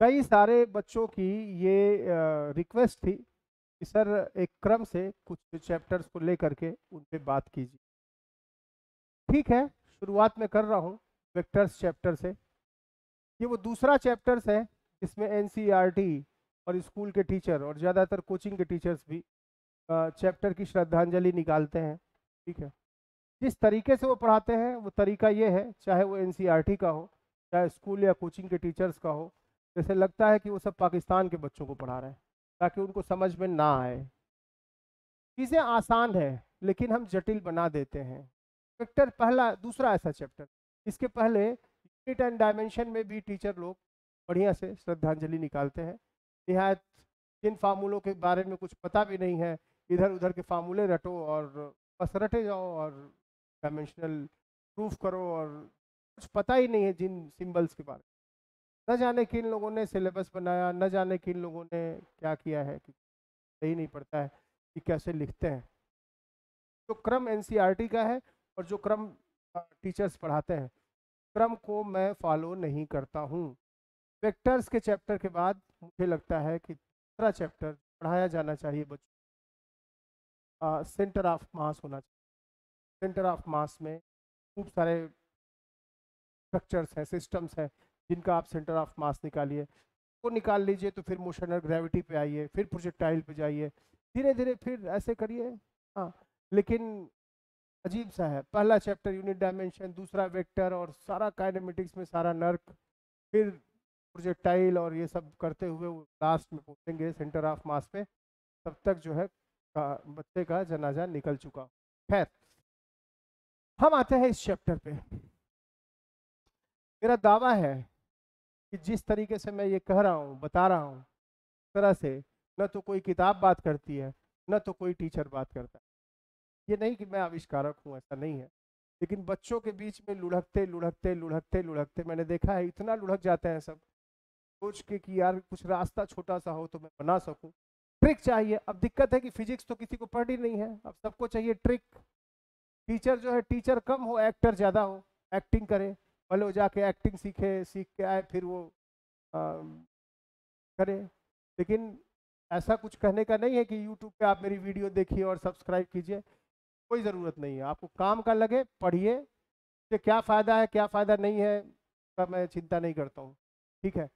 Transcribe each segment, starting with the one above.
कई सारे बच्चों की ये रिक्वेस्ट थी कि सर एक क्रम से कुछ चैप्टर्स को लेकर के उन पे बात कीजिए। ठीक है, शुरुआत में कर रहा हूँ वेक्टर्स चैप्टर से। ये वो दूसरा चैप्टर्स है जिसमें एनसीईआरटी और स्कूल के टीचर और ज़्यादातर कोचिंग के टीचर्स भी चैप्टर की श्रद्धांजलि निकालते हैं। ठीक है, जिस तरीके से वो पढ़ाते हैं वो तरीका ये है, चाहे वो एनसीईआरटी का हो चाहे स्कूल या कोचिंग के टीचर्स का हो, जैसे लगता है कि वो सब पाकिस्तान के बच्चों को पढ़ा रहे हैं ताकि उनको समझ में ना आए। चीज़ें आसान है लेकिन हम जटिल बना देते हैं। वेक्टर पहला दूसरा ऐसा चैप्टर, इसके पहले यूनिट एंड डायमेंशन में भी टीचर लोग बढ़िया से श्रद्धांजलि निकालते हैं। निहायत जिन फार्मूलों के बारे में कुछ पता भी नहीं है, इधर उधर के फार्मूले रटो और बस रटे जाओ और डायमेंशनल प्रूफ करो, और कुछ पता ही नहीं है जिन सिंबल्स के बारे में। न जाने किन लोगों ने सिलेबस बनाया, न जाने किन लोगों ने क्या किया है, कि सही नहीं पड़ता है कि कैसे लिखते हैं। जो क्रम एनसीईआरटी का है और जो क्रम टीचर्स पढ़ाते हैं, क्रम को मैं फॉलो नहीं करता हूँ। वेक्टर्स के चैप्टर के बाद मुझे लगता है कि दूसरा चैप्टर पढ़ाया जाना चाहिए बच्चों, सेंटर ऑफ मास होना चाहिए। सेंटर ऑफ मास में खूब सारे स्ट्रक्चर्स हैं, सिस्टम्स हैं, जिनका आप सेंटर ऑफ मास निकालिए। वो निकाल लीजिए तो फिर मोशन और ग्रेविटी पे आइए, फिर प्रोजेक्टाइल पे जाइए, धीरे धीरे फिर ऐसे करिए। हाँ, लेकिन अजीब सा है, पहला चैप्टर यूनिट डायमेंशन, दूसरा वेक्टर और सारा काइनेमेटिक्स में सारा नर्क, फिर प्रोजेक्टाइल और ये सब करते हुए वो लास्ट में पहुंचेंगे सेंटर ऑफ मास पे। तब तक जो है बच्चे का जनाजा निकल चुका। खैर, हम आते हैं इस चैप्टर पे। मेरा दावा है कि जिस तरीके से मैं ये कह रहा हूँ, बता रहा हूँ, तरह से न तो कोई किताब बात करती है, न तो कोई टीचर बात करता है। ये नहीं कि मैं आविष्कारक हूँ, ऐसा नहीं है, लेकिन बच्चों के बीच में लुढ़कते लुढ़कते लुढ़कते लुढ़कते मैंने देखा है इतना लुढ़क जाते हैं सब, सोच के कि यार कुछ रास्ता छोटा सा हो तो मैं बना सकूं। ट्रिक चाहिए। अब दिक्कत है कि फिजिक्स तो किसी को पढ़नी नहीं है, अब सबको चाहिए ट्रिक। टीचर जो है, टीचर कम हो एक्टर ज़्यादा हो, एक्टिंग करे, पहले वो जाके एक्टिंग सीखे, सीख के आए, फिर वो आ, करे। लेकिन ऐसा कुछ कहने का नहीं है कि यूट्यूब पे आप मेरी वीडियो देखिए और सब्सक्राइब कीजिए, कोई ज़रूरत नहीं है। आपको काम का लगे पढ़िए, इससे क्या फ़ायदा है क्या फ़ायदा नहीं है का मैं चिंता नहीं करता हूँ। ठीक है,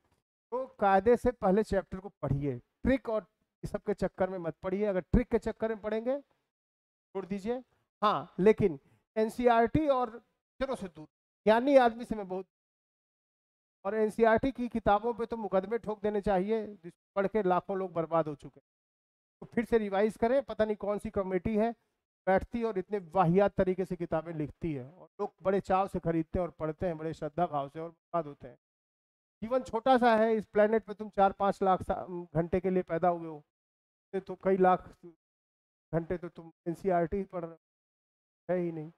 तो कायदे से पहले चैप्टर को पढ़िए, ट्रिक और इस सब के चक्कर में मत पढ़िए। अगर ट्रिक के चक्कर में पढ़ेंगे छोड़ दीजिए। हाँ, लेकिन एनसीईआरटी और अक्षरों से दूर, ज्ञानी आदमी से मैं बहुत, और एनसीईआरटी की किताबों पे तो मुकदमे ठोक देने चाहिए, जिसको पढ़ के लाखों लोग बर्बाद हो चुके हैं। तो फिर से रिवाइज करें, पता नहीं कौन सी कमेटी है बैठती है और इतने वाहियात तरीके से किताबें लिखती है, और लोग बड़े चाव से खरीदते हैं और पढ़ते हैं बड़े श्रद्धा भाव से, और बर्बाद होते हैं। जीवन छोटा सा है, इस प्लेनेट पे तुम 4-5 लाख घंटे के लिए पैदा हुए हो, तो कई लाख घंटे तो तुम एनसीईआरटी पढ़ रहे हो, है ही नहीं।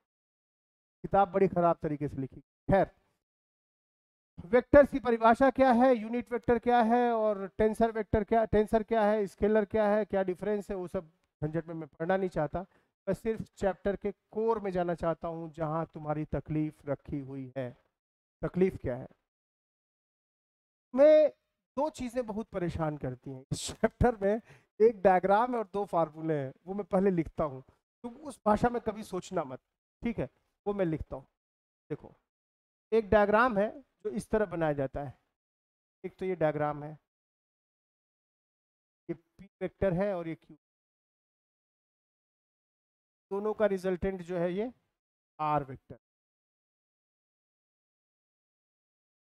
किताब बड़ी खराब तरीके से लिखी। खैर, वेक्टर्स की परिभाषा क्या है, यूनिट वेक्टर क्या है, और टेंसर वेक्टर क्या, टेंसर क्या है, स्केलर क्या है, क्या डिफरेंस है, वो सब झंझट में मैं पढ़ना नहीं चाहता। मैं सिर्फ चैप्टर के कोर में जाना चाहता हूँ, जहाँ तुम्हारी तकलीफ रखी हुई है। तकलीफ क्या है? मैं दो चीजें बहुत परेशान करती हैं इस चैप्टर में। एक डायग्राम है और दो फार्मूले हैं, वो मैं पहले लिखता हूँ। तुम उस भाषा में कभी सोचना मत, ठीक है? वो मैं लिखता हूँ। देखो, एक डायग्राम है जो इस तरह बनाया जाता है। एक तो ये डायग्राम है, ये पी वेक्टर है और ये क्यू, दोनों का रिजल्टेंट जो है ये आर वेक्टर।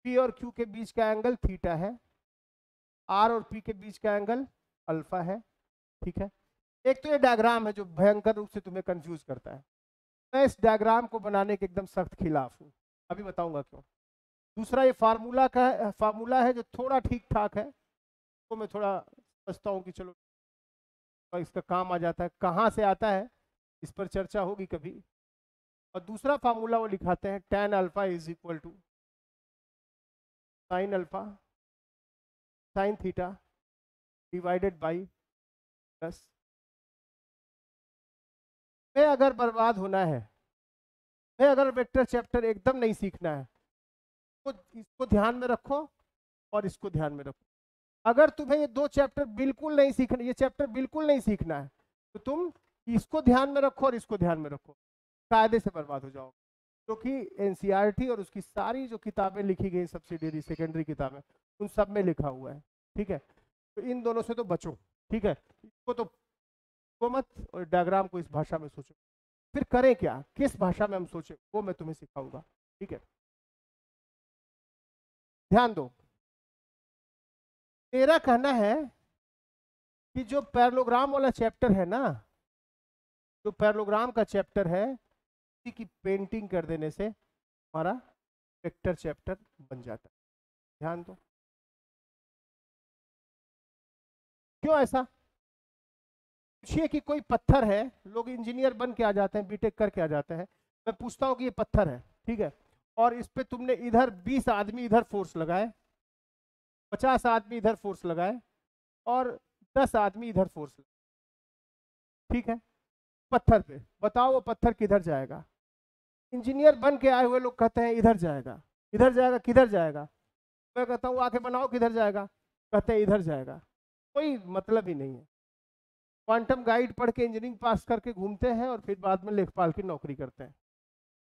पी और क्यू के बीच का एंगल थीटा है, आर और पी के बीच का एंगल अल्फा है। ठीक है, एक तो ये डायग्राम है जो भयंकर रूप से तुम्हें कंफ्यूज करता है। मैं इस डायग्राम को बनाने के एकदम सख्त खिलाफ हूँ, अभी बताऊंगा क्यों। दूसरा, ये फार्मूला है जो थोड़ा ठीक ठाक है, तो मैं थोड़ा सोचता हूँ कि चलो इसका काम आ जाता है। कहाँ से आता है इस पर चर्चा होगी कभी। और दूसरा फार्मूला वो लिखाते हैं, tan alpha is equal to sine alpha sine theta divided by plus. मैं अगर बर्बाद होना है, मैं अगर वेक्टर चैप्टर एकदम नहीं सीखना है, तो इसको ध्यान में रखो। और इसको ध्यान में रखो। अगर तुम्हें ये दो चैप्टर बिल्कुल नहीं सीखना, ये चैप्टर बिल्कुल नहीं सीखना है, तो तुम इसको ध्यान में रखो और इसको ध्यान में रखो, कायदे से बर्बाद हो जाओगे। क्योंकि एनसीईआरटी और उसकी सारी जो किताबें लिखी गई, सब्सिडियरी सेकेंडरी किताबें, उन सब में लिखा हुआ है। ठीक है, तो इन दोनों से तो बचो। ठीक है, इसको तो को मत, और डायग्राम को इस भाषा में सोचो। फिर करें क्या, किस भाषा में हम सोचें, वो मैं तुम्हें सिखाऊंगा। ठीक है, ध्यान दो। मेरा कहना है कि जो पैरेललोग्राम वाला चैप्टर है ना, जो पैरेललोग्राम का चैप्टर है, इसी की पेंटिंग कर देने से हमारा वेक्टर चैप्टर बन जाता है। ध्यान दो। क्यों ऐसा? पूछिए कि कोई पत्थर है, लोग इंजीनियर बन के आ जाते हैं, बीटेक करके आ जाते हैं। मैं पूछता हूँ कि ये पत्थर है, ठीक है, और इस पे तुमने इधर 20 आदमी इधर फोर्स लगाए, 50 आदमी इधर फोर्स लगाए, और 10 आदमी इधर फोर्स लगाए। ठीक है, पत्थर पे बताओ वो पत्थर किधर जाएगा? इंजीनियर बन के आए हुए लोग कहते हैं इधर जाएगा। इधर जाएगा, किधर जाएगा? मैं कहता हूँ आके बनाओ किधर जाएगा, कहते हैं इधर जाएगा। कोई मतलब ही नहीं है। क्वांटम गाइड पढ़ के इंजीनियरिंग पास करके घूमते हैं और फिर बाद में लेखपाल की नौकरी करते हैं।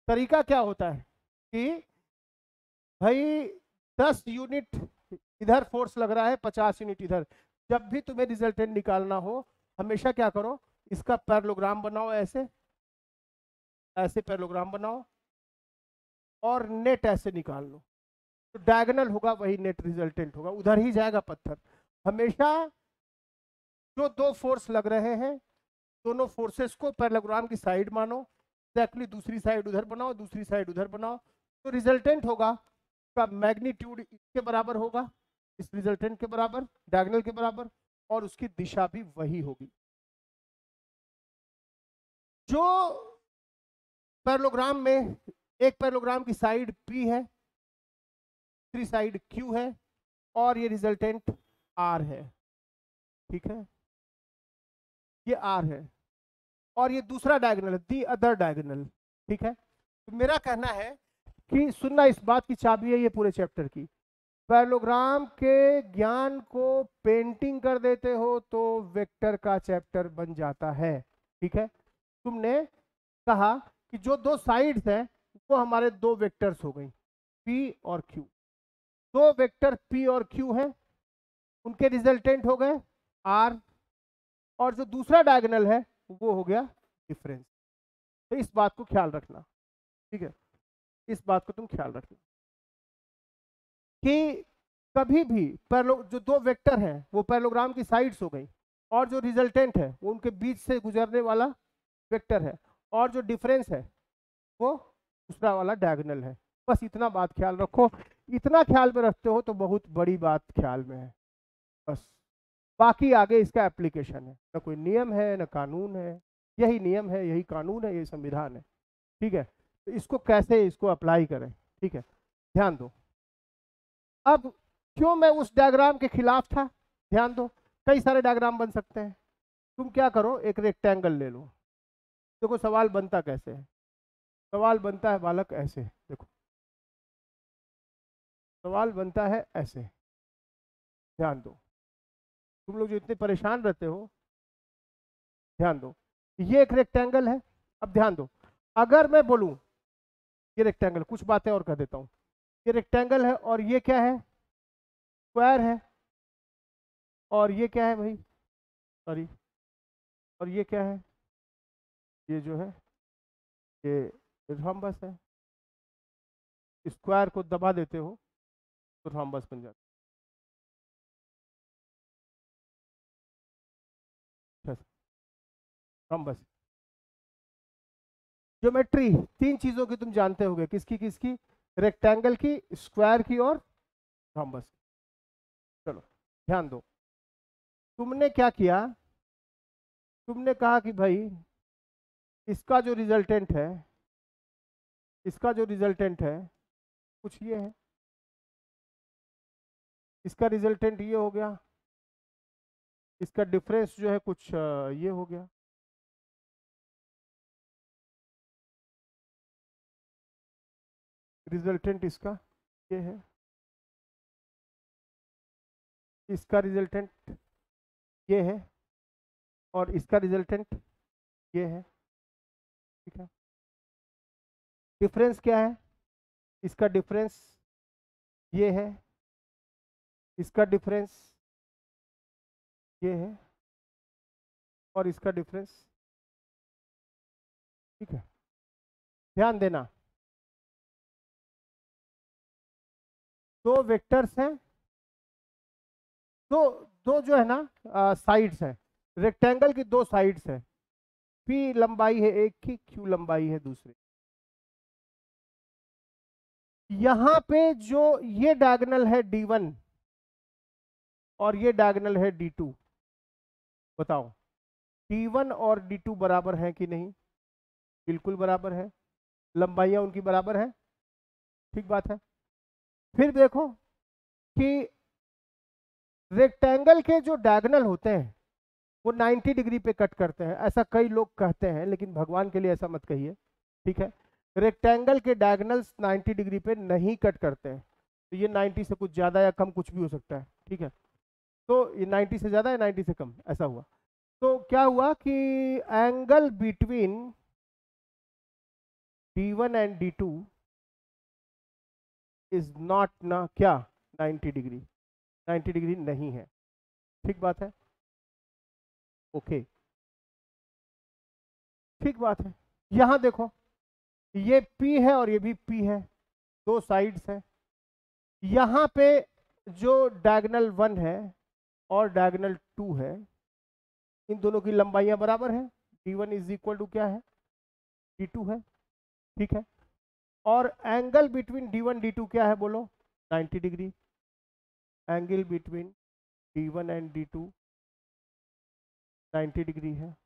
तरीका क्या होता है कि भाई 10 यूनिट इधर फोर्स लग रहा है, 50 यूनिट इधर। जब भी तुम्हें रिजल्टेंट निकालना हो, हमेशा क्या करो, इसका पैरेललोग्राम बनाओ, ऐसे ऐसे पैरेललोग्राम बनाओ, और नेट ऐसे निकाल लो। तो डायगोनल होगा वही नेट रिजल्टेंट होगा, उधर ही जाएगा पत्थर। हमेशा जो दो फोर्स लग रहे हैं, दोनों फोर्सेस को पैरेललोग्राम की साइड मानो, एक्जैक्टली दूसरी साइड उधर बनाओ, दूसरी साइड उधर बनाओ, तो रिजल्टेंट होगा का मैग्नीट्यूड इसके बराबर होगा, इस रिजल्टेंट के बराबर, डायगोनल के बराबर, और उसकी दिशा भी वही होगी। जो पैरेललोग्राम में, एक पैरेललोग्राम की साइड P है, दूसरी साइड Q है, और ये रिजल्टेंट R है। ठीक है, ये R है, और ये दूसरा डायगोनल है, दी अदर डायगोनल। ठीक है, तो मेरा कहना है कि सुनना, इस बात की चाबी है ये पूरे चैप्टर की। पैरेललोग्राम के ज्ञान को पेंटिंग कर देते हो तो वेक्टर का चैप्टर बन जाता है। ठीक है, तुमने कहा कि जो दो साइड्स हैं वो हमारे दो वेक्टर्स हो गई, P और Q। दो वेक्टर P और Q हैं, उनके रिजल्टेंट हो गए R, और जो दूसरा डायगोनल है वो हो गया डिफरेंस। तो इस बात को ख्याल रखना। ठीक है, इस बात को तुम ख्याल रखना कि कभी भी जो दो वेक्टर हैं वो पैरेललोग्राम की साइड्स हो गई, और जो रिजल्टेंट है वो उनके बीच से गुजरने वाला वेक्टर है, और जो डिफरेंस है वो दूसरा वाला डायगोनल है। बस इतना बात ख्याल रखो। इतना ख्याल में रखते हो तो बहुत बड़ी बात ख्याल में है। बस बाकी आगे इसका एप्लीकेशन है, ना कोई नियम है ना कानून है। यही नियम है, यही कानून है, यही संविधान है। ठीक है, तो इसको कैसे इसको अप्लाई करें। ठीक है, ध्यान दो। अब क्यों मैं उस डायग्राम के खिलाफ था, ध्यान दो। कई सारे डायग्राम बन सकते हैं। तुम क्या करो, एक रेक्टेंगल ले लो। देखो सवाल बनता कैसे है। सवाल बनता है बालक ऐसे, देखो सवाल बनता है ऐसे। ध्यान दो, तुम लोग जो इतने परेशान रहते हो, ध्यान दो। ये एक रेक्टेंगल है। अब ध्यान दो, अगर मैं बोलूं ये रेक्टेंगल, कुछ बातें और कह देता हूं। ये रेक्टेंगल है, और ये क्या है, स्क्वायर है, और ये क्या है भाई, सॉरी, और ये क्या है, ये जो है ये थॉम्बस है। स्क्वायर को दबा देते हो तो थॉम्बस बन जाता है। थॉम्बस ज्योमेट्री तीन चीजों की तुम जानते होगे, किसकी किसकी, रेक्टेंगल की, स्क्वायर की, और थॉम्बस की। चलो ध्यान दो, तुमने क्या किया, तुमने कहा कि भाई इसका जो रिजल्टेंट है, इसका जो रिजल्टेंट है कुछ ये है, इसका रिजल्टेंट ये हो गया, इसका डिफरेंस जो है कुछ ये हो गया, रिजल्टेंट इसका ये है। इसका रिजल्टेंट ये है और इसका रिजल्टेंट ये है, ठीक है। डिफरेंस क्या है? इसका डिफरेंस ये है, इसका डिफरेंस ये है और इसका डिफरेंस, ठीक है। ध्यान देना, दो वेक्टर्स हैं, दो दो जो है ना साइड्स हैं, रेक्टेंगल की दो साइड्स हैं, पी लंबाई है एक की, क्यू लंबाई है दूसरी। यहां पे जो ये डायगोनल है D1 और ये डायगोनल है D2, बताओ D1 और D2 बराबर है कि नहीं? बिल्कुल बराबर है, लंबाइयां उनकी बराबर है, ठीक बात है। फिर देखो कि रेक्टेंगल के जो डायगोनल होते हैं वो 90 डिग्री पे कट करते हैं, ऐसा कई लोग कहते हैं, लेकिन भगवान के लिए ऐसा मत कहिए, ठीक है। रेक्टेंगल के डायगोनल्स 90 डिग्री पे नहीं कट करते हैं, तो ये 90 से कुछ ज़्यादा या कम कुछ भी हो सकता है, ठीक है। तो ये 90 से ज़्यादा या 90 से कम ऐसा हुआ। तो क्या हुआ कि angle between D1 and D2 is not ना क्या 90 डिग्री, 90 डिग्री नहीं है, ठीक बात है, ओके, ठीक बात है। यहां देखो ये P है और ये भी P है, दो साइड्स हैं। यहां पे जो डायगोनल 1 है और डायगोनल 2 है, इन दोनों की लंबाइयां बराबर है, D1 इज इक्वल टू क्या है, D2 है, ठीक है। और एंगल बिटवीन D1 D2 क्या है बोलो, 90 degree. Angle between D1 and D2 90 degree है।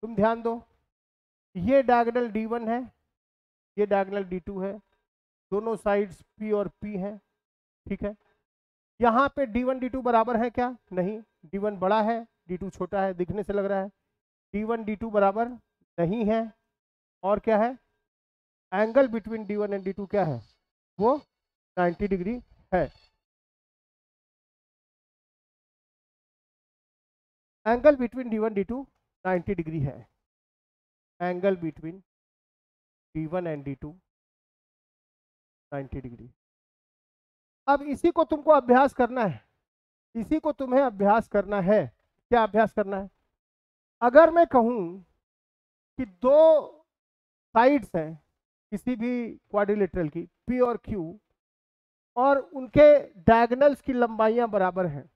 तुम ध्यान दो, ये डायगोनल D1 है, ये डायगोनल D2 है, दोनों साइड्स P और P हैं, ठीक है। यहाँ पे D1 D2 बराबर है क्या? नहीं, D1 बड़ा है, D2 छोटा है, दिखने से लग रहा है। D1 D2 बराबर नहीं है, और क्या है, angle between D1 and D2 क्या है, वो 90 डिग्री है। Angle between D1 D2 90 degree है, angle between D1 and D2 90 degree. अब इसी को तुमको अभ्यास करना है, इसी को तुम्हें अभ्यास करना है। क्या अभ्यास करना है? अगर मैं कहूं कि दो साइड्स हैं किसी भी क्वाड्रिलेटरल की, P और Q, और उनके डायगोनल्स की लंबाइयां बराबर हैं,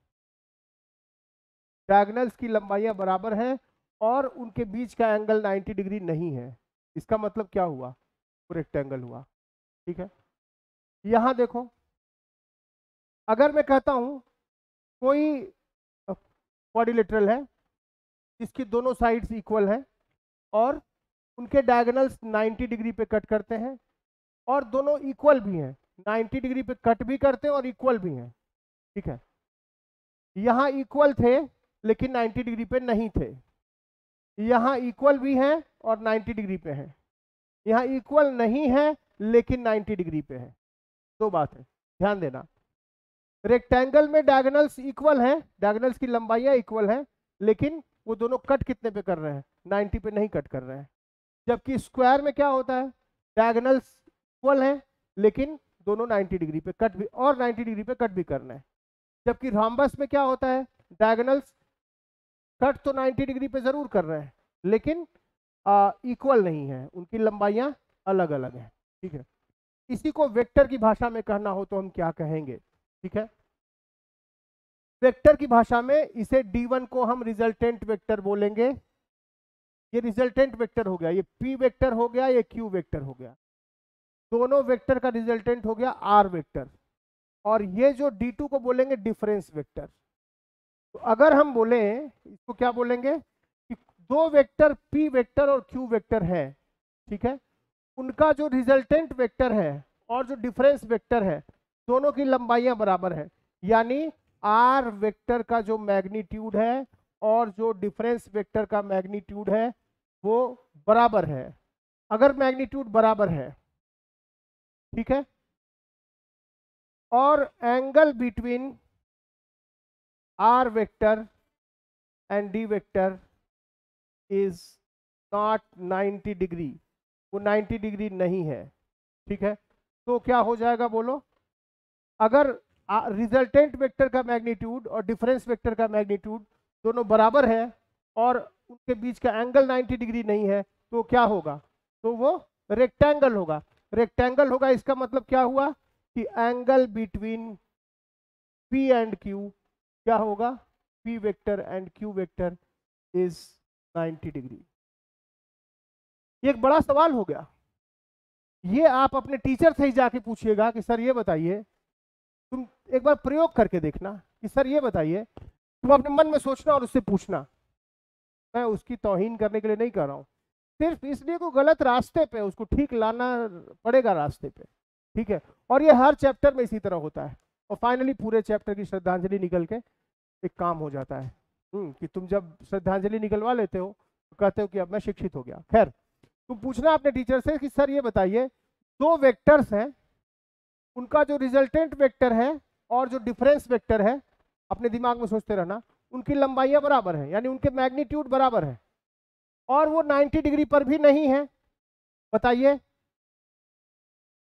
डायगोनल्स की लंबाइयां बराबर हैं और उनके बीच का एंगल 90 डिग्री नहीं है, इसका मतलब क्या हुआ, वो रेक्टेंगल हुआ, ठीक है। यहां देखो, अगर मैं कहता हूं कोई क्वाड्रिलेटरल है जिसकी दोनों साइड्स इक्वल है और उनके डायगोनल्स 90 डिग्री पे कट करते हैं और दोनों इक्वल भी हैं, 90 डिग्री पे कट भी करते हैं और इक्वल भी हैं, ठीक है। यहां इक्वल थे लेकिन 90 डिग्री पे नहीं थे, यहां इक्वल भी हैं और 90 डिग्री पे हैं, यहां इक्वल नहीं है लेकिन 90 डिग्री पे है। दो बात है, ध्यान देना। रेक्टेंगल में डायगोनल्स इक्वल हैं, डायगोनल्स की लंबाइयां इक्वल हैं, लेकिन वो दोनों कट कितने पे कर रहे हैं, 90 पे नहीं कट कर रहे हैं। जबकि स्क्वायर में क्या होता है, डायगोनल्स इक्वल हैं लेकिन दोनों 90 डिग्री पे कट भी, और 90 डिग्री पे कट भी करना है। जबकि रॉम्बस में क्या होता है, डायगोनल्स कट तो 90 डिग्री पे जरूर कर रहे हैं लेकिन इक्वल नहीं है, उनकी लंबाइयां अलग अलग हैं, ठीक है। इसी को वेक्टर की भाषा में कहना हो तो हम क्या कहेंगे, ठीक है। वेक्टर की भाषा में इसे D1 को हम रिजल्टेंट वेक्टर बोलेंगे, ये रिजल्टेंट वेक्टर हो गया, ये P वेक्टर हो गया, ये Q वेक्टर हो गया, दोनों वेक्टर का रिजल्टेंट हो गया R वेक्टर, और ये जो D2 को बोलेंगे डिफरेंस वेक्टर। तो अगर हम बोले इसको क्या बोलेंगे कि दो वेक्टर P वेक्टर और Q वेक्टर है, ठीक है, उनका जो रिजल्टेंट वेक्टर है और जो डिफरेंस वेक्टर है दोनों की लंबाइयां बराबर है, यानी R वेक्टर का जो मैग्नीट्यूड है और जो डिफरेंस वेक्टर का मैग्नीट्यूड है वो बराबर है। अगर मैग्नीट्यूड बराबर है, ठीक है, और angle between r vector and d vector is not 90 degree, वो 90 डिग्री नहीं है, ठीक है। तो क्या हो जाएगा बोलो, अगर रिजल्टेंट वेक्टर का मैग्नीट्यूड और डिफरेंस वेक्टर का मैग्नीट्यूड दोनों बराबर है और उनके बीच का एंगल 90 डिग्री नहीं है, तो क्या होगा, तो वो रेक्टेंगल होगा। रेक्टेंगल होगा इसका मतलब क्या हुआ कि angle between P and Q क्या होगा, P vector and Q vector is 90 degree. ये एक बड़ा सवाल हो गया, ये आप अपने टीचर से ही जाके पूछिएगा कि सर ये बताइए, तुम एक बार प्रयोग करके देखना कि सर ये बताइए, तुम अपने मन में सोचना और उससे पूछना। मैं उसकी तौहीन करने के लिए नहीं कर रहा हूँ, सिर्फ इसलिए को गलत रास्ते पे उसको ठीक लाना पड़ेगा रास्ते पे, ठीक है। और ये हर चैप्टर में इसी तरह होता है और फाइनली पूरे चैप्टर की श्रद्धांजलि निकल के एक काम हो जाता है कि तुम जब श्रद्धांजलि निकलवा लेते हो तो कहते हो कि अब मैं शिक्षित हो गया। खैर, तुम पूछना अपने टीचर से कि सर ये बताइए, दो वेक्टर्स हैं, उनका जो रिजल्टेंट वेक्टर है और जो डिफरेंस वेक्टर है, अपने दिमाग में सोचते रहना, उनकी लंबाइयां बराबर है, यानी उनके मैग्नीट्यूड बराबर है और वो 90 डिग्री पर भी नहीं है। बताइए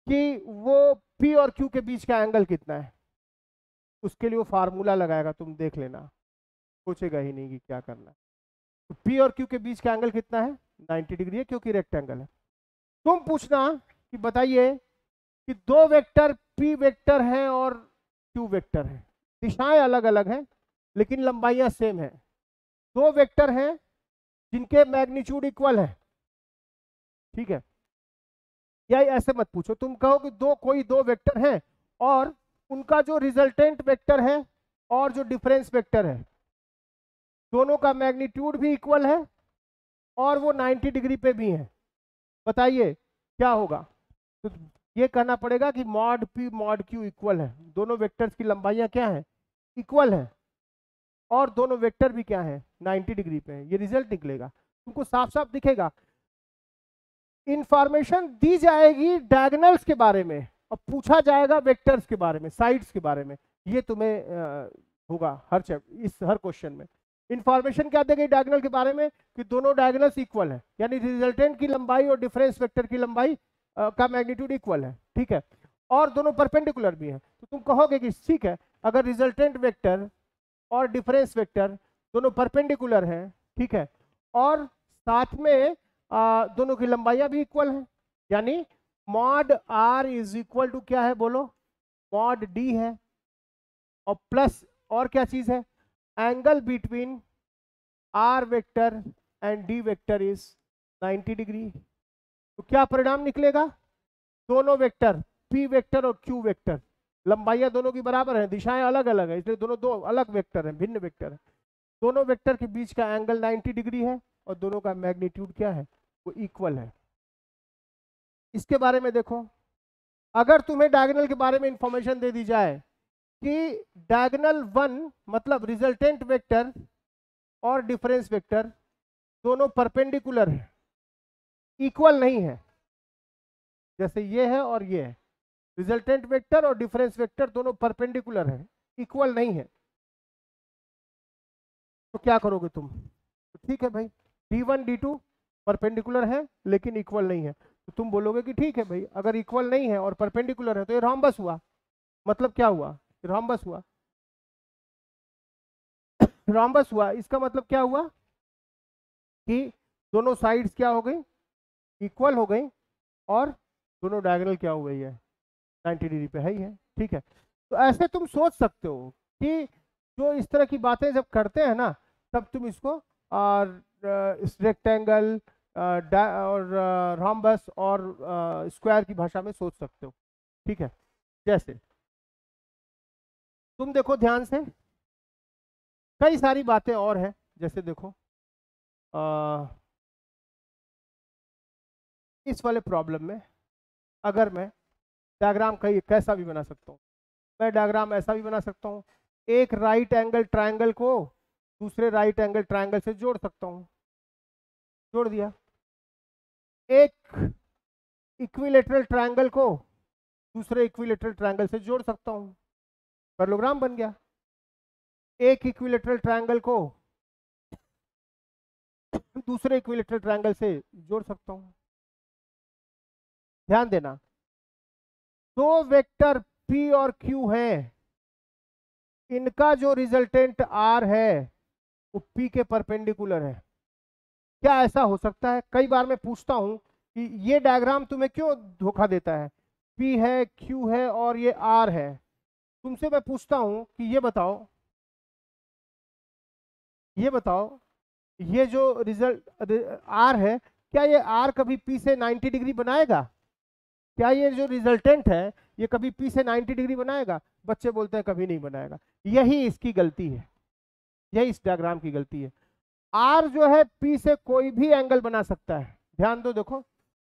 कि वो P और Q के बीच का एंगल कितना है। उसके लिए वो फार्मूला लगाएगा, तुम देख लेना, सोचेगा ही नहीं कि क्या करना है। तो P और Q के बीच का एंगल कितना है, 90 डिग्री है, क्योंकि रेक्टेंगल है। तुम पूछना कि बताइए कि दो वेक्टर P वेक्टर हैं और Q वेक्टर है, दिशाएं अलग अलग हैं लेकिन लंबाइयां सेम है। दो वेक्टर हैं जिनके मैग्नीट्यूड इक्वल है, ठीक है। या ऐसे मत पूछो, तुम कहो कि कोई दो वेक्टर हैं और उनका जो रिजल्टेंट वेक्टर है और जो डिफरेंस वेक्टर है, दोनों का मैग्नीट्यूड भी इक्वल है और वो 90 डिग्री पे भी है। बताइए क्या होगा। तो ये कहना पड़ेगा कि mod P mod Q equal है, दोनों वेक्टर्स की लंबाइयां क्या है, इक्वल है और दोनों वेक्टर भी क्या है, 90 डिग्री पे है। ये रिजल्ट निकलेगा, तुमको साफ साफ दिखेगा। इंफॉर्मेशन दी जाएगी डायगोनल्स के बारे में और पूछा जाएगा वेक्टर्स के बारे में, साइड्स के बारे में। ये तुम्हें होगा हर क्वेश्चन में। इंफॉर्मेशन क्या दी गई डायगोनल के बारे में कि दोनों डायगोनल्स इक्वल है, यानी रिजल्टेंट की लंबाई और डिफरेंस वेक्टर की लंबाई का मैग्नीट्यूड इक्वल है, ठीक है। और दोनों परपेंडिकुलर भी है। तो तुम कहोगे कि ठीक है, अगर रिजल्टेंट वेक्टर और डिफरेंस वेक्टर दोनों परपेंडिकुलर हैं, ठीक है, और साथ में दोनों की लंबाइयां भी इक्वल हैं, यानी mod R is equal to क्या है बोलो, मॉड D है, और प्लस और क्या चीज है, angle between R vector and D vector is 90 degree. तो क्या परिणाम निकलेगा, दोनों वेक्टर P वेक्टर और Q वेक्टर लंबाइयां दोनों की बराबर है, दिशाएं अलग अलग है, इसलिए दोनों दो अलग वेक्टर हैं, भिन्न वेक्टर है। दोनों वेक्टर के बीच का एंगल 90 डिग्री है और दोनों का मैग्नीट्यूड क्या है, वो इक्वल है। इसके बारे में देखो, अगर तुम्हें डायगोनल के बारे में इंफॉर्मेशन दे दी जाए कि डायगोनल 1 मतलब रिजल्टेंट वेक्टर और डिफरेंस वेक्टर दोनों परपेंडिकुलर है, इक्वल नहीं है, जैसे ये है और ये है, रिजल्टेंट वेक्टर और डिफरेंस वेक्टर दोनों परपेंडिकुलर है, इक्वल नहीं है, तो क्या करोगे तुम। तो ठीक है भाई, D1 D2 परपेंडिकुलर है लेकिन इक्वल नहीं है, तो तुम बोलोगे कि ठीक है भाई, अगर इक्वल नहीं है और परपेंडिकुलर है तो ये रोम्बस हुआ। मतलब क्या हुआ, रोम्बस हुआ। रोम्बस हुआ इसका मतलब क्या हुआ कि दोनों साइड्स क्या हो गई, इक्वल हो गई, और दोनों डायगोनल क्या हो गई है, 90 डिग्री पे है ही है, ठीक है। तो ऐसे तुम सोच सकते हो कि जो इस तरह की बातें जब करते हैं ना, तब तुम इसको इस रेक्टेंगल और रोम्बस और स्क्वायर की भाषा में सोच सकते हो, ठीक है। जैसे तुम देखो ध्यान से, कई सारी बातें और हैं, जैसे देखो इस वाले प्रॉब्लम में अगर मैं डायग्राम कैसा भी बना सकता हूँ, मैं डायग्राम ऐसा भी बना सकता हूँ, एक राइट एंगल ट्रायंगल को दूसरे राइट एंगल ट्रायंगल से जोड़ सकता हूँ, जोड़ दिया। एक इक्विलेटरल ट्रायंगल को दूसरे इक्विलेटरल ट्रायंगल से जोड़ सकता हूँ, पैरेललोग्राम बन गया। एक इक्विलेटरल ट्रायंगल को दूसरे इक्विलेटरल ट्रायंगल से जोड़ सकता हूं। ध्यान देना, दो वेक्टर P और Q है, इनका जो रिजल्टेंट R है वो P के परपेंडिकुलर है। क्या ऐसा हो सकता है? कई बार मैं पूछता हूं कि ये डायग्राम तुम्हें क्यों धोखा देता है, P है, Q है और ये R है। तुमसे मैं पूछता हूं कि ये बताओ ये जो रिजल्ट R है, क्या ये R कभी P से 90 डिग्री बनाएगा? क्या ये जो रिजल्टेंट है ये कभी P से 90 डिग्री बनाएगा? बच्चे बोलते हैं कभी नहीं बनाएगा। यही इसकी गलती है, यही इस डायग्राम की गलती है। R जो है P से कोई भी एंगल बना सकता है। ध्यान दो, देखो,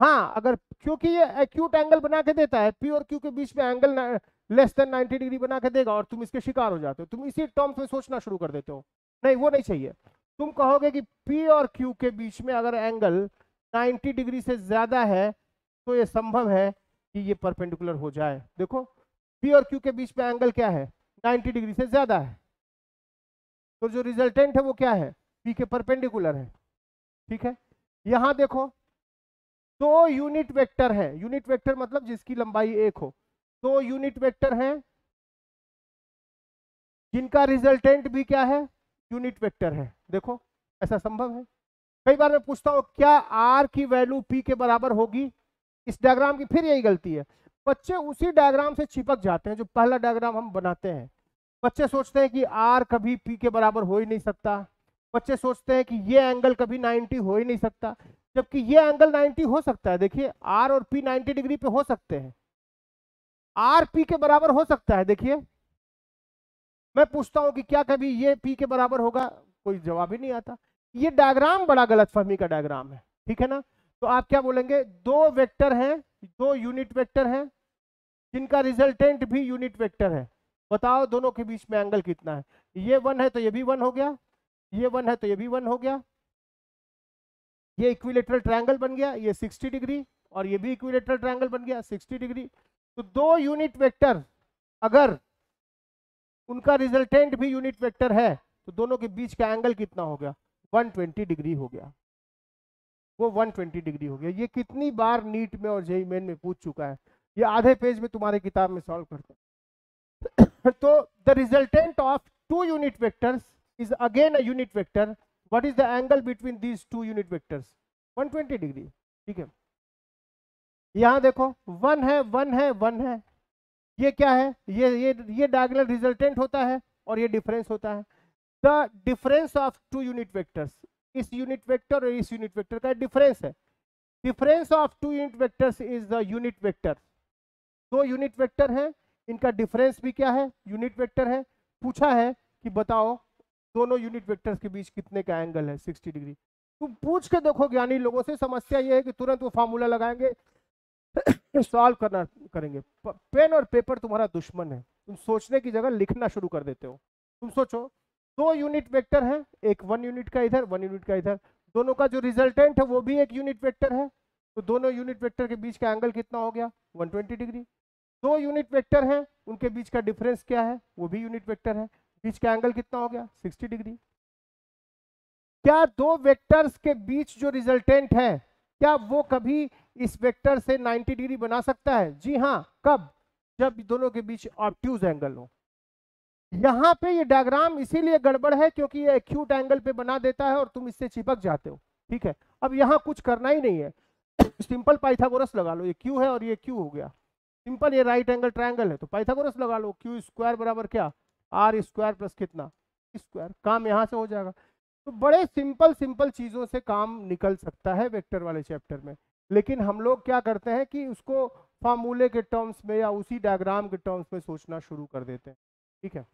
हाँ, अगर, क्योंकि ये एक्यूट एंगल बना के देता है, P और Q के बीच में एंगल लेस देन 90 डिग्री बना के देगा और तुम इसके शिकार हो जाते हो, तुम इसी टर्म्स में सोचना शुरू कर देते हो। नहीं, वो नहीं चाहिए। तुम कहोगे कि P और Q के बीच में अगर एंगल 90 डिग्री से ज्यादा है तो ये संभव है कि ये परपेंडिकुलर हो जाए। देखो, P और Q के बीच में एंगल क्या है? 90 डिग्री से ज्यादा है, तो जो रिजल्टेंट है वो क्या है? P के परपेंडिकुलर है। ठीक है, यहां देखो, दो यूनिट वेक्टर है, यूनिट वेक्टर मतलब जिसकी लंबाई एक हो, दो यूनिट वेक्टर हैं जिनका रिजल्टेंट भी क्या है? यूनिट वेक्टर है। देखो, ऐसा संभव है। कई बार मैं पूछता हूं क्या आर की वैल्यू पी के बराबर होगी? इस डायग्राम की फिर यही गलती है, बच्चे उसी डायग्राम से चिपक जाते हैं जो पहला डायग्राम हम बनाते हैं। बच्चे सोचते हैं कि आर कभी पी के बराबर हो ही नहीं सकता, बच्चे सोचते हैं कि ये एंगल कभी 90 हो ही नहीं सकता, जबकि ये एंगल 90 हो सकता है। देखिए, आर और पी 90 डिग्री पे हो सकते हैं, आर पी के बराबर हो सकता है। देखिए, मैं पूछता हूं कि क्या कभी ये पी के बराबर होगा? कोई जवाब ही नहीं आता। ये डायग्राम बड़ा गलतफहमी का डायग्राम है, ठीक है ना? तो आप क्या बोलेंगे? दो वेक्टर हैं, दो यूनिट वेक्टर हैं जिनका रिजल्टेंट भी यूनिट वेक्टर है। बताओ दोनों के बीच में एंगल कितना है? ये 1 है तो ये भी 1 हो गया, ये 1 है तो ये भी 1 हो गया, ये इक्विलेटरल ट्रायंगल बन गया, ये 60 डिग्री, और ये भी इक्विलेटरल ट्रायंगल बन गया 60 डिग्री। तो दो यूनिट वेक्टर अगर उनका रिजल्टेंट भी यूनिट वेक्टर है तो दोनों के बीच का एंगल कितना हो गया? 120 डिग्री हो गया, वो 120 डिग्री हो गया। ये कितनी बार नीट में और जेईई मेन में पूछ चुका है, ये आधे पेज में तुम्हारी किताब में सॉल्व करते हैं। तो the resultant of two unit vectors is again a unit vector. What is the angle between these two unit vectors? 120 degree. ठीक है, यहां देखो, 1 है, 1 है, 1 है, ये क्या है? ये डायगोनल रिजल्टेंट होता है और ये डिफरेंस होता है। The difference of two unit vectors, इस यूनिट वेक्टर और इस यूनिट वेक्टर का डिफरेंस है। Difference of two unit vectors is the unit vector. दो यूनिट वेक्टर हैं, इनका डिफरेंस भी क्या है? यूनिट वेक्टर है। पूछा है कि बताओ दोनों यूनिट वेक्टर्स के बीच कितने का एंगल है? 60 डिग्री। तुम पूछ के देखो ज्ञानी लोगों से, समस्या ये है कि तुरंत वो फार्मूला लगाएंगे, सॉल्व करना करेंगे। पेन और पेपर तुम्हारा दुश्मन है, तुम सोचने की जगह लिखना शुरू कर देते हो। तुम सोचो, दो यूनिट वेक्टर है, एक 1 यूनिट का इधर, 1 यूनिट का इधर, दोनों का जो रिजल्टेंट है वो भी एक यूनिट वेक्टर है, तो दोनों यूनिट वेक्टर के बीच का एंगल कितना हो गया? 120 डिग्री। दो यूनिट वेक्टर हैं, उनके बीच का डिफरेंस क्या है? वो भी यूनिट वेक्टर है, बीच का एंगल कितना हो गया? 60 डिग्री। क्या दो वेक्टर्स के बीच जो रिजल्टेंट है, क्या वो कभी इस वेक्टर से 90 डिग्री बना सकता है? जी हाँ। कब? जब दोनों के बीच ऑब्ट्यूज एंगल हो। यहां पे ये डायग्राम इसीलिए गड़बड़ है क्योंकि ये एक्यूट एंगल पे बना देता है और तुम इससे चिपक जाते हो। ठीक है, अब यहां कुछ करना ही नहीं है, सिंपल पाइथागोरस लगा लो। ये क्यू है और ये क्यू हो गया, सिंपल। ये राइट एंगल ट्रायंगल है तो पाइथागोरस लगा लो। क्यू स्क्वायर बराबर क्या? आर स्क्वायर प्लस कितना? स्क्वायर। काम यहां से हो जाएगा। तो बड़े सिंपल सिंपल चीजों से काम निकल सकता है वेक्टर वाले चैप्टर में, लेकिन हम लोग क्या करते हैं कि उसको फार्मूले के टर्म्स में या उसी डायग्राम के टर्म्स में सोचना शुरू कर देते हैं। ठीक है,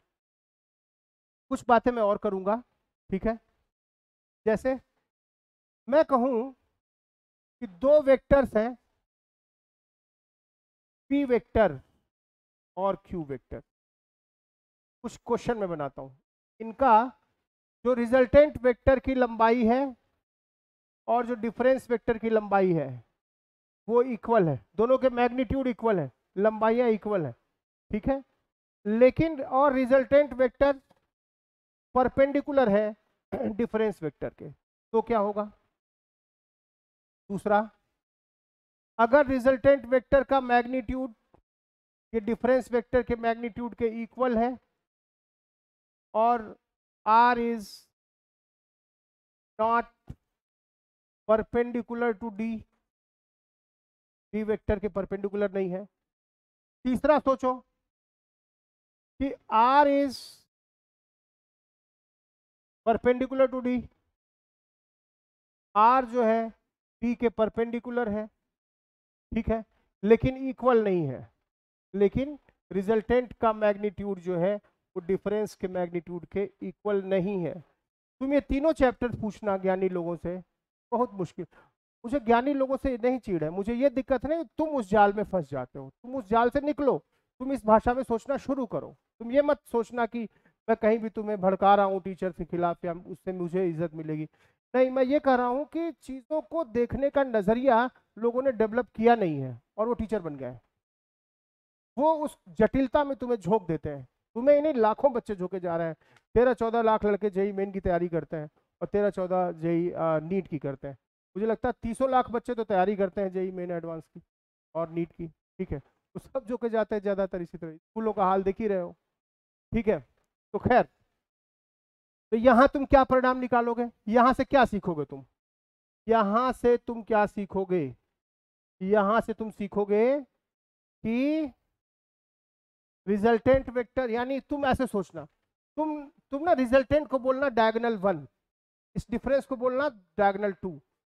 कुछ बातें मैं और करूंगा। ठीक है, जैसे मैं कहूं कि दो वेक्टर्स हैं, पी वेक्टर और क्यू वेक्टर। कुछ क्वेश्चन में बनाता हूं, इनका जो रिजल्टेंट वेक्टर की लंबाई है और जो डिफरेंस वेक्टर की लंबाई है वो इक्वल है, दोनों के मैग्नीट्यूड इक्वल है, लंबाइयां इक्वल है। ठीक है, लेकिन और रिजल्टेंट वेक्टर परपेंडिकुलर है डिफरेंस वेक्टर के, तो क्या होगा? दूसरा, अगर रिजल्टेंट वेक्टर का मैग्नीट्यूड ये डिफरेंस वेक्टर के मैग्नीट्यूड के इक्वल है और r is not perpendicular to d, d vector के परपेंडिकुलर नहीं है। तीसरा सोचो कि r is perpendicular to d, r जो है d के परपेंडिकुलर है, ठीक है, लेकिन इक्वल नहीं है, लेकिन रिजल्टेंट का मैग्नीट्यूड जो है वो डिफरेंस के मैग्नीट्यूड के इक्वल नहीं है। तुम ये तीनों चैप्टर पूछना ज्ञानी लोगों से बहुत मुश्किल। मुझे ज्ञानी लोगों से नहीं चिढ़ है, मुझे ये दिक्कत नहीं, तुम उस जाल में फंस जाते हो, तुम उस जाल से निकलो, तुम इस भाषा में सोचना शुरू करो। तुम ये मत सोचना कि मैं कहीं भी तुम्हें भड़का रहा हूँ टीचर के खिलाफ या उससे मुझे इज्जत मिलेगी, नहीं, मैं ये कह रहा हूँ कि चीज़ों को देखने का नजरिया लोगों ने डेवलप किया नहीं है और वो टीचर बन गए। वो उस जटिलता में तुम्हें झोंक देते हैं, तुम्हें इन्हीं लाखों बच्चे झोंके जा रहे हैं। 13-14 लाख लड़के जेई मेन की तैयारी करते हैं और 13-14 जेई नीट की करते हैं। मुझे लगता है 30 लाख बच्चे तो तैयारी करते हैं जेई मेन एडवांस की और नीट की, ठीक है, तो सब झोंके जाते हैं ज़्यादातर इसी तरह। स्कूलों का हाल देख ही रहे हो, ठीक है। तो खैर, तो यहाँ तुम क्या परिणाम निकालोगे? यहाँ से क्या सीखोगे तुम? यहाँ से तुम क्या सीखोगे? यहाँ से तुम सीखोगे कि रिजल्टेंट वेक्टर, यानी तुम ऐसे सोचना, तुम ना रिजल्टेंट को बोलना डायगोनल 1, इस डिफरेंस को बोलना डायगोनल 2,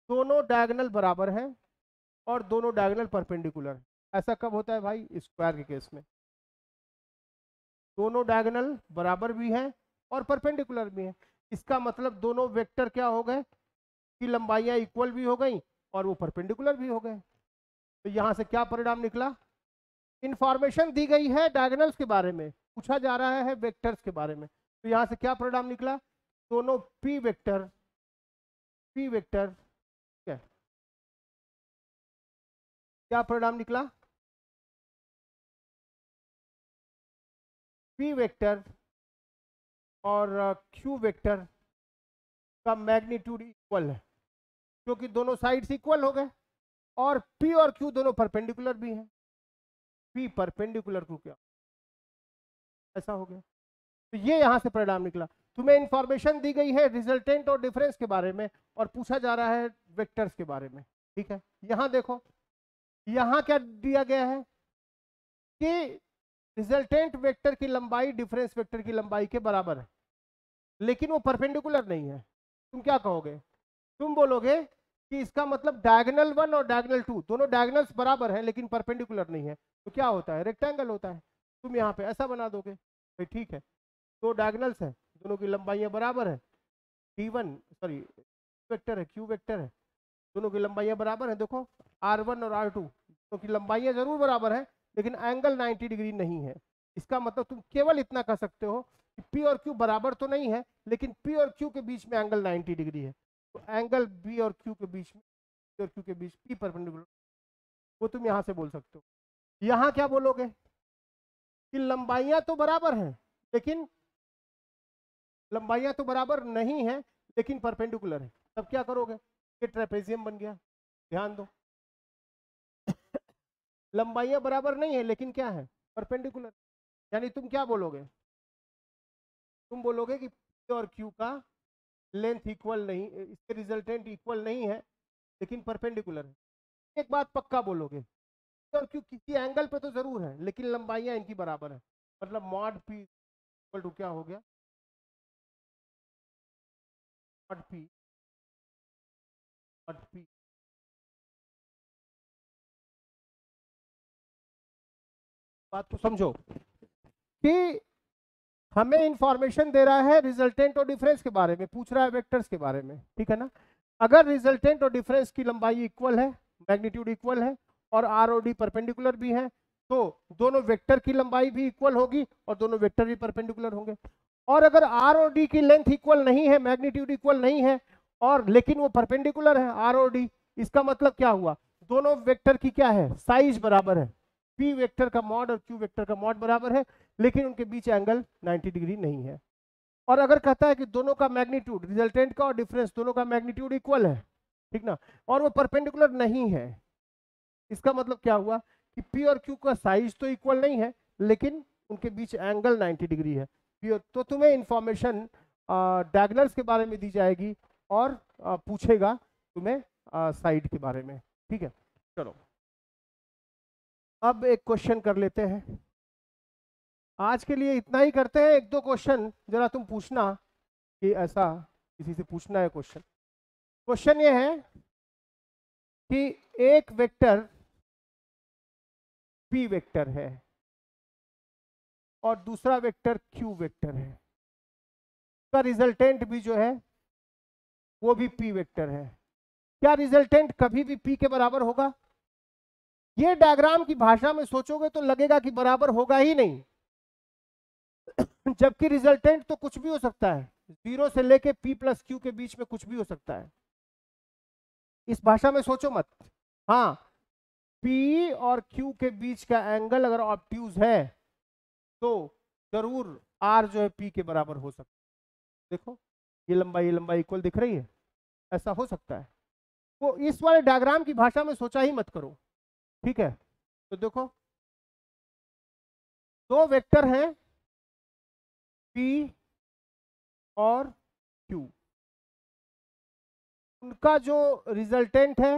दोनों डायगोनल बराबर हैं और दोनों डायगोनल परपेंडिकुलर। ऐसा कब होता है भाई? स्क्वायर के केस में दोनों डायगोनल बराबर भी हैं और परपेंडिकुलर भी हैं। इसका मतलब दोनों वेक्टर क्या हो गए कि लंबाइयां इक्वल भी हो गई और वो परपेंडिकुलर भी हो गए। तो यहां से क्या परिणाम निकला? इंफॉर्मेशन दी गई है डायगोनल्स के बारे में, पूछा जा रहा है वेक्टर्स के बारे में, तो यहां से क्या परिणाम निकला? दोनों p वेक्टर क्या परिणाम निकला? p वेक्टर और q वेक्टर का मैग्नीट्यूड इक्वल है, क्योंकि दोनों साइड्स इक्वल हो गए और p और q दोनों परपेंडिकुलर भी हैं। p परपेंडिकुलर टू क्या, ऐसा हो गया। तो ये यहां से परिणाम निकला। तुम्हें इंफॉर्मेशन दी गई है रिजल्टेंट और डिफरेंस के बारे में और पूछा जा रहा है वेक्टर्स के बारे में, ठीक है। यहां देखो, यहां क्या दिया गया है कि रिजल्टेंट वेक्टर की लंबाई डिफरेंस वेक्टर की लंबाई के बराबर है, लेकिन वो परपेंडिकुलर नहीं है। तुम क्या कहोगे? तुम बोलोगे कि इसका मतलब डायगोनल 1 और डायगोनल 2 दोनों डायगोनल्स बराबर हैं लेकिन परपेंडिकुलर नहीं है, तो क्या होता है? रेक्टेंगल होता है। तुम यहाँ पे ऐसा बना दोगे, भाई ठीक है, दो डायगोनल्स हैं, दोनों की लंबाइयां बराबर है, वेक्टर है, क्यू वेक्टर है, दोनों की लंबाइयां बराबर है। देखो r1 और r2 दोनों की लंबाइयां जरूर बराबर है लेकिन एंगल 90 डिग्री नहीं है। इसका मतलब तुम केवल इतना कह सकते हो कि p और q बराबर तो नहीं है लेकिन p और q के बीच में एंगल 90 डिग्री है। तो एंगल b और q के बीच में, p और q के बीच p परपेंडिकुलर, वो तुम यहां से बोल सकते हो। यहां क्या बोलोगे कि लंबाइयां तो बराबर हैं लेकिन लंबाइयां तो बराबर नहीं है लेकिन परपेंडिकुलर है। तब क्या करोगे? ये ट्रेपेजियम बन गया। ध्यान दो, लंबाइयां बराबर नहीं है लेकिन क्या है? परपेंडिकुलर। यानी तुम क्या बोलोगे? तुम बोलोगे कि P और Q का लेंथ इक्वल नहीं, इसके रिजल्टेंट इक्वल नहीं है लेकिन परपेंडिकुलर है। एक बात पक्का बोलोगे, P और Q किसी एंगल पे तो जरूर है लेकिन लंबाइयां इनकी बराबर है। मतलब मॉड P इक्वल टू क्या हो गया? मॉड P बात को समझो कि हमें इंफॉर्मेशन दे रहा है रिजल्टेंट और डिफरेंस के बारे में, पूछ रहा है वेक्टर्स के बारे में, ठीक है ना। अगर रिजल्टेंट और डिफरेंस की लंबाई इक्वल है, मैग्नीट्यूड इक्वल है और आर और डी परपेंडिकुलर भी है, तो दोनों वेक्टर की लंबाई भी इक्वल होगी और दोनों वेक्टर भी परपेंडिकुलर होंगे। और अगर आर और डी की लेंथ इक्वल नहीं है, मैग्नीट्यूड इक्वल नहीं है और लेकिन वो परपेंडिकुलर है आर और डी, इसका मतलब क्या हुआ? दोनों वेक्टर की क्या है? साइज बराबर है। p वेक्टर का मॉड और q वेक्टर का मॉड बराबर है लेकिन उनके बीच एंगल 90 डिग्री नहीं है। और अगर कहता है कि दोनों का मैग्नीट्यूड, रिजल्टेंट का और डिफरेंस दोनों का मैग्नीट्यूड इक्वल है, ठीक ना, और वो परपेंडिकुलर नहीं है, इसका मतलब क्या हुआ कि पी और क्यू का साइज तो इक्वल नहीं है, लेकिन उनके बीच एंगल 90 डिग्री है। तो तुम्हें इंफॉर्मेशन डायगोनल्स के बारे में दी जाएगी और पूछेगा तुम्हें साइड के बारे में। ठीक है, चलो अब एक क्वेश्चन कर लेते हैं। आज के लिए इतना ही करते हैं, एक दो क्वेश्चन जरा तुम पूछना कि ऐसा किसी से पूछना है क्वेश्चन। क्वेश्चन ये है कि एक वेक्टर पी वेक्टर है और दूसरा वेक्टर क्यू वेक्टर है, का रिजल्टेंट भी जो है वो भी पी वेक्टर है। क्या रिजल्टेंट कभी भी पी के बराबर होगा? ये डायग्राम की भाषा में सोचोगे तो लगेगा कि बराबर होगा ही नहीं, जबकि रिजल्टेंट तो कुछ भी हो सकता है, 0 से लेके पी प्लस क्यू के बीच में कुछ भी हो सकता है। इस भाषा में सोचो मत। हाँ, पी और क्यू के बीच का एंगल अगर ऑब्ट्यूज है तो जरूर आर जो है पी के बराबर हो सकता है। देखो ये लंबाई इक्वल दिख रही है, ऐसा हो सकता है। वो इस वाले डायग्राम की भाषा में सोचा ही मत करो, ठीक है। तो देखो दो वेक्टर हैं पी और क्यू, उनका जो रिजल्टेंट है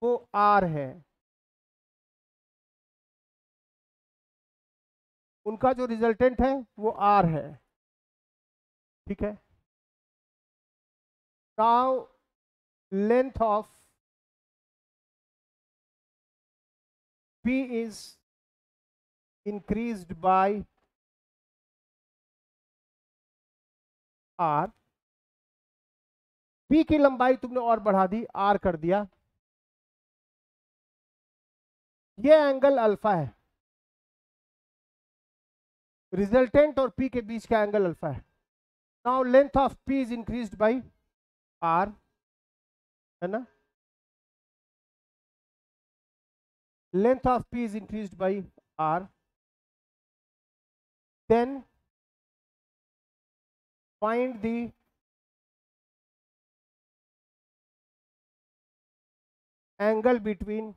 वो आर है, उनका जो रिजल्टेंट है वो आर है, ठीक है। Now length of P is increased by R. P की लंबाई तुमने और बढ़ा दी, आर कर दिया, ये एंगल अल्फा है, रिजल्टेंट और पी के बीच का एंगल अल्फा है। Now length of P is increased by R, है ना, length of p is increased by r, then find the angle between,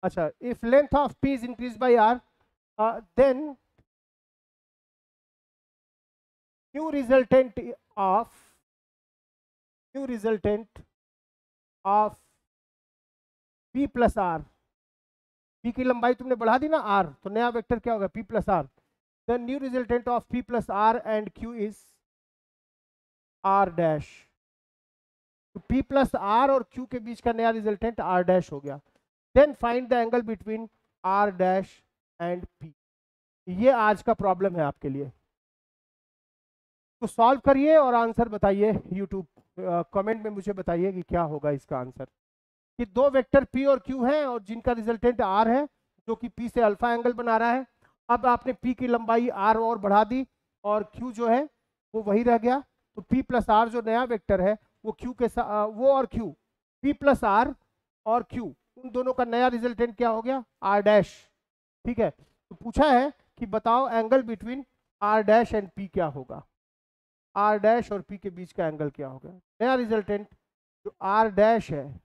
अच्छा, if length of p is increased by r, then new resultant of p plus r, p की लंबाई तुमने बढ़ा दी ना r, तो नया वेक्टर क्या होगा p plus r, then new resultant of p plus r and q is r dash। तो p plus r और q के बीच का नया रिजल्टेंट r dash हो गया। Then find the angle between r dash and p। ये आज का प्रॉब्लम है आपके लिए, तो सॉल्व करिए और आंसर बताइए। यूट्यूब कमेंट में मुझे बताइए कि क्या होगा इसका आंसर। कि दो वेक्टर p और q हैं और जिनका रिजल्टेंट r है, जो कि p से अल्फा एंगल बना रहा है। अब आपने p की लंबाई r और बढ़ा दी और q जो है वो वही रह गया, तो p प्लस आर जो नया वेक्टर है वो q के साथ, वो और q, p प्लस आर और q, उन दोनों का नया रिजल्टेंट क्या हो गया r डैश, ठीक है। तो पूछा है कि बताओ angle between r dash and p क्या होगा, r डैश और p के बीच का एंगल क्या होगा। नया रिजल्टेंट जो r डैश है,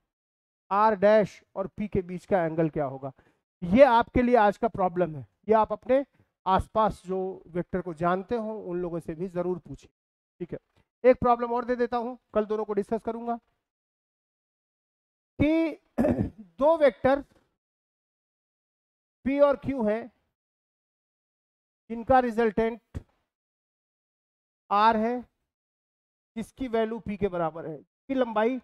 r डैश और p के बीच का एंगल क्या होगा। ये आपके लिए आज का प्रॉब्लम है, ये आप अपने आसपास जो वेक्टर को जानते हो उन लोगों से भी जरूर पूछिए, ठीक है। एक प्रॉब्लम और दे देता हूं, कल दोनों को डिस्कस करूंगा। कि दो वेक्टर p और q हैं, इनका रिजल्टेंट r है, जिसकी वैल्यू p के बराबर है, की लंबाई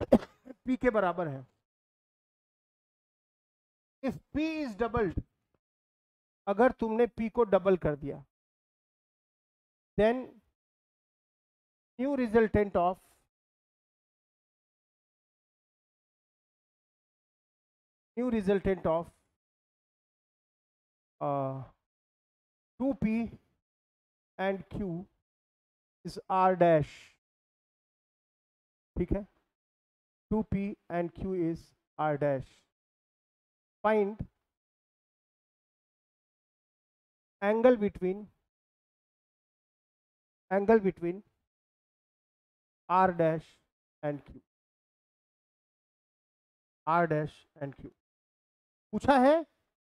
p के बराबर है। इफ p इज डबल्ड, अगर तुमने p को डबल कर दिया, then new resultant of two p and q is r dash, ठीक है। 2p and q is r dash। Find angle between R dash and Q, R dash and Q पूछा है।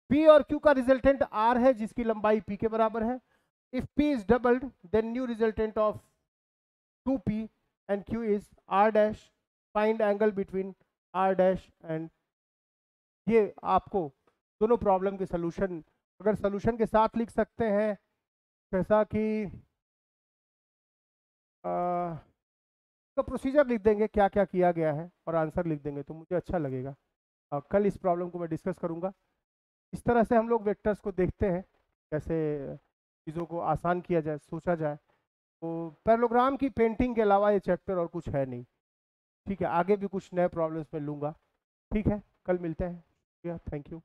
P और Q का resultant R है जिसकी लंबाई P के बराबर है। If P is doubled then new resultant of 2P and Q is R dash, find angle between R dash and. ये आपको दोनों प्रॉब्लम के सॉल्यूशन अगर सॉल्यूशन के साथ लिख सकते हैं, जैसा कि तो प्रोसीजर लिख देंगे क्या क्या किया गया है और आंसर लिख देंगे तो मुझे अच्छा लगेगा। कल इस प्रॉब्लम को मैं डिस्कस करूंगा। इस तरह से हम लोग वेक्टर्स को देखते हैं, कैसे चीज़ों को आसान किया जाए, सोचा जाए। तो पैरेललोग्राम की पेंटिंग के अलावा ये चैप्टर और कुछ है नहीं। ठीक है, आगे भी कुछ नए प्रॉब्लम्स में लूँगा। ठीक है, कल मिलते हैं। Thank you.